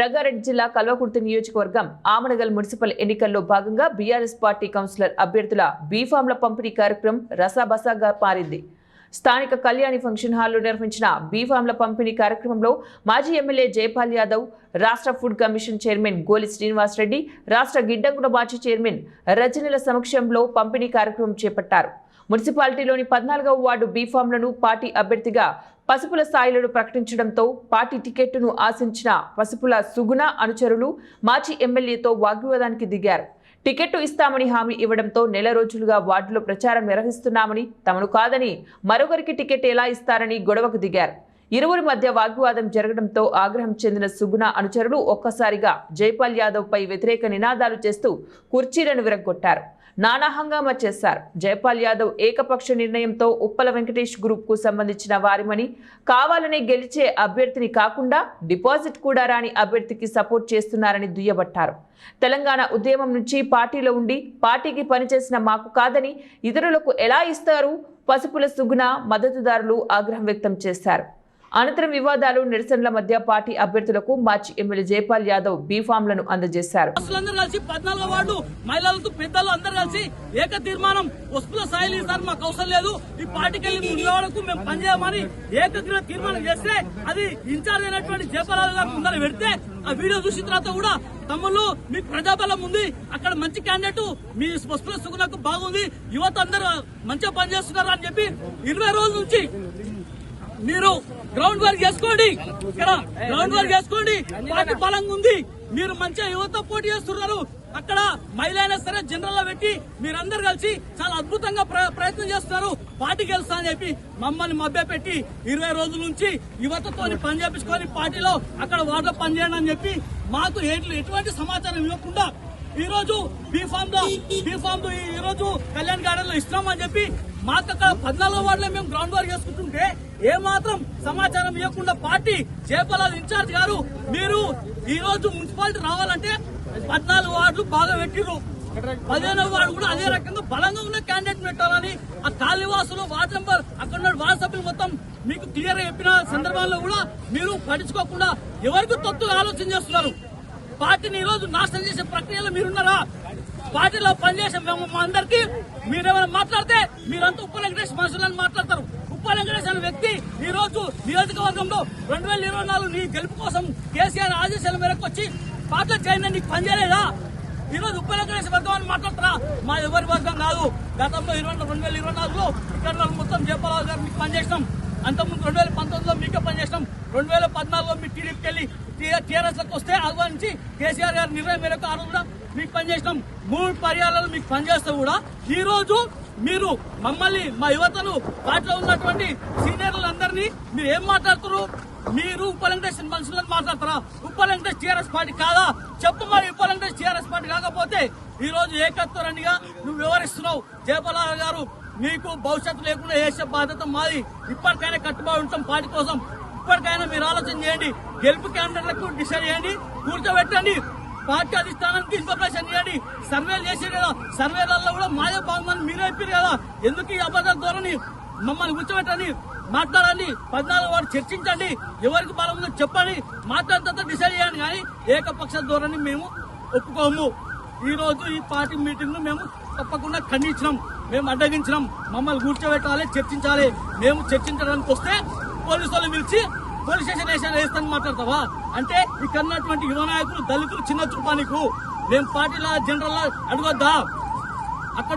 రంగారెడ్డి జిల్లా కల్వకుర్తి నియోజకవర్గం ఆమనగల్ మున్సిపల్ ఎన్నికల్లో భాగంగా బీఆర్ఎస్ పార్టీ కౌన్సిలర్ అభ్యర్థుల బీఫామ్ల పంపిణీ కార్యక్రమం రసాబసాగా మారింది. స్థానిక కళ్యాణి ఫంక్షన్ హాల్లో నిర్వహించిన బీఫామ్ల పంపిణీ కార్యక్రమంలో మాజీ ఎమ్మెల్యే జైపాల్ యాదవ్, రాష్ట్ర ఫుడ్ కమిషన్ చైర్మన్ గోలి శ్రీనివాస్ రెడ్డి, రాష్ట్ర గిడ్డంగుల మాజీ చైర్మన్ రజనీల సమక్షంలో పంపిణీ కార్యక్రమం చేపట్టారు. మున్సిపాలిటీలోని 14వ వార్డు బీఫామ్లను పార్టీ అభ్యర్థిగా పసుపుల సాయిలను ప్రకటించడంతో పార్టీ టికెట్ను ఆశించిన పసుపుల సుగుణ అనుచరులు మాజీ ఎమ్మెల్యేతో వాగ్వివాదానికి దిగారు. టికెట్టు ఇస్తామని హామీ ఇవ్వడంతో నెల రోజులుగా వార్డులో ప్రచారం నిర్వహిస్తున్నామని, తమను కాదని మరొకరికి టికెట్ ఎలా ఇస్తారని గొడవకు దిగారు. ఇరువురి మధ్య వాగ్వాదం జరగడంతో ఆగ్రహం చెందిన సుగుణ అనుచరులు ఒక్కసారిగా జైపాల్ యాదవ్ పై వ్యతిరేక నినాదాలు చేస్తూ కుర్చీలను విరగ్గొట్టారు. నానా హంగామా చేశారు. జైపాల్ యాదవ్ ఏకపక్ష నిర్ణయంతో ఉప్పల వెంకటేష్ గ్రూప్ కు సంబంధించిన వారిమని, కావాలనే గెలిచే అభ్యర్థిని కాకుండా డిపాజిట్ కూడా రాని అభ్యర్థికి సపోర్ట్ చేస్తున్నారని దుయ్యబట్టారు. తెలంగాణ ఉద్యమం నుంచి పార్టీలో ఉండి పార్టీకి పనిచేసిన మాకు కాదని ఇతరులకు ఎలా ఇస్తారు? పసుపుల సుగుణ మద్దతుదారులు ఆగ్రహం వ్యక్తం చేశారు. అనంతరం వివాదాలు, నిరసనల మధ్య పార్టీ అభ్యర్థులకు మాజీ ఎమ్మెల్యే జైపాల్ యాదవ్ బీఫామ్లను అందజేశారు. మహిళలతో పెద్దలు అందరూ కలిసి ఏక తీర్మానం పసుపుల సాయిలు ఇస్తారు, మాకు అవసరం లేదు, ఈ పార్టీకి వెళ్ళి ఉండేవాళ్ళకు మేము పనిచేయమని ఏకగ్రీవ తీర్మానం చేస్తే అది ఇన్ఛార్జ్ అయినటువంటి జైపాల్ గారు ముందర పెడితే ఆ వీడియో చూసిన తర్వాత కూడా తమ్ముళ్ళు మీకు ప్రజాబలం ఉంది, అక్కడ మంచి క్యాండిడేట్ మీ పసుపుల సుగుణకు బాగుంది, యువత అందరూ మంచిగా పనిచేస్తున్నారు అని చెప్పి 20 రోజుల నుంచి మీరు గ్రౌండ్ వర్క్ చేసుకోండి, ఇక్కడ గ్రౌండ్ వర్క్ చేసుకోండి, పార్టీ బలంగా ఉంది, మీరు మంచిగా యువత పోటీ చేస్తున్నారు, అక్కడ మహిళ అయినా సరే జనరల్ లో పెట్టి మీరందరూ కలిసి చాలా అద్భుతంగా ప్రయత్నం చేస్తున్నారు, పార్టీ గెలుస్తా అని చెప్పి మమ్మల్ని మభ్యపెట్టి 20 రోజుల నుంచి యువతతో పని చేపించుకొని పార్టీలో అక్కడ వార్డులో పనిచేయండి అని చెప్పి మాకు ఎటువంటి సమాచారం ఇవ్వకుండా ఈ రోజు బీఫామ్ ఈ రోజు కళ్యాణ్ గార్డెన్ లో ఇస్తున్నామని చెప్పి మాకు అక్కడ 14వ వార్డులో మేము గ్రౌండ్ వర్క్ చేసుకుంటుంటే ఏమాత్రం సమాచారం ఇవ్వకుండా పార్టీ జైపాల్ ఇన్ఛార్జ్ గారు మీరు ఈ రోజు మున్సిపాలిటీ రావాలంటే 14 వార్డులు బాగా పెట్టిరు, 15వ వార్డు కూడా అదే రకంగా బలంగా ఉన్న క్యాండిడేట్ పెట్టాలని ఆ కాళీవాసులు వార్డు నెంబర్ అక్కడ ఉన్న వార్డు సభ్యులు మొత్తం మీకు క్లియర్ గా చెప్పిన సందర్భాల్లో కూడా మీరు పట్టించుకోకుండా ఎవరికి తొత్తుగా ఆలోచన చేస్తున్నారు. పార్టీని ఈ రోజు నాశనం చేసే ప్రక్రియలో మీరున్నారా? పార్టీలో పనిచేసే మేము మా అందరికీ మీరేమైనా మాట్లాడితే మీరంతా ఉప్పల వెంకటేష్ మనుషులని మాట్లాడతారు. ఉప్పల వెంకటేష్ అనే వ్యక్తి ఈ రోజు నియోజకవర్గంలో 2024 నీ గెలుపు కోసం కేసీఆర్ ఆదేశాల మేరకు వచ్చి పార్టీలో చేయండి, నీకు పనిచేయలేదా? ఈ రోజు ఉప్పల వెంకటేష్ వర్గం అని మాట్లాడతారా? మా ఎవరి వర్గం కాదు. గతంలో 2024లో ఇక్కడ మొత్తం జైపాల్ గారు మీకు పనిచేసినాం, అంతకుముందు 2019లో మీకే పనిచేసినాం, 2014లో మీ టీడీపీకి వెళ్ళి టీఆర్ఎస్ లకు వస్తే ఆహ్వానించి కేసీఆర్ గారి నిర్ణయం మేరకు ఆ రోజు కూడా మీకు పనిచేసినాం. 3 పర్యాలు మీకు పనిచేస్తే కూడా ఈ రోజు మీరు మమ్మల్ని మా యువతను పార్టీలో ఉన్నటువంటి సీనియర్లందరినీ మీరు ఏం మాట్లాడుతారు? మీరు ఉప్పల వెంకటేష్ మనుషులను మాట్లాడతారా? ఉప్పల వెంకటేష్ టీఆర్ఎస్ పార్టీ కాదా? చెప్పు మరి. ఉప్పల వెంకటేష్ టీఆర్ఎస్ పార్టీ కాకపోతే ఈ రోజు ఏకత్వరణిగా నువ్వు వివరిస్తున్నావు. జైపాల్ గారు మీకు భవిష్యత్తు లేకుండా చేసే బాధ్యత మాది. ఇప్పటికైనా కట్టుబడి ఉంటాం పార్టీ కోసం. ఇప్పటికైనా మీరు ఆలోచన చేయండి, గెలుపు క్యాండిడేట్లకు డిసైడ్ చేయండి, కూర్చోబెట్టండి, పార్టీ అధిష్టానానికి ఇన్ఫర్మేషన్ చేయండి. సర్వేలు చేసారు కదా, సర్వేలలో కూడా మాదే బాగుందని మీరే చెప్పారు కదా, ఎందుకు ఈ అబద్ధ ధోరణి? మమ్మల్ని కూర్చోబెట్టండి, మాట్లాడండి, 14వ వార్డు చర్చించండి, ఎవరికి బలం ఉందో చెప్పండి, మాట్లాడిన తర్వాత డిసైడ్ చేయండి. కానీ ఏకపక్ష ధోరణి మేము ఒప్పుకోము. ఈ రోజు ఈ పార్టీ మీటింగ్ ను మేము తప్పకుండా ఖండించినాం, మేము అడ్డగించినాం. మమ్మల్ని కూర్చోబెట్టాలి, చర్చించాలి. మేము చర్చించడానికి వస్తే పోలీసు వాళ్ళు పిలిచి పోలీస్ స్టేషన్ వేస్తానని మాట్లాడతావా? అంటే ఇక్కడ ఉన్నటువంటి యువ నాయకులు, దళితులు చిన్న చూపానికి మేము పార్టీల జనరల్ అడగొద్దా? అక్కడ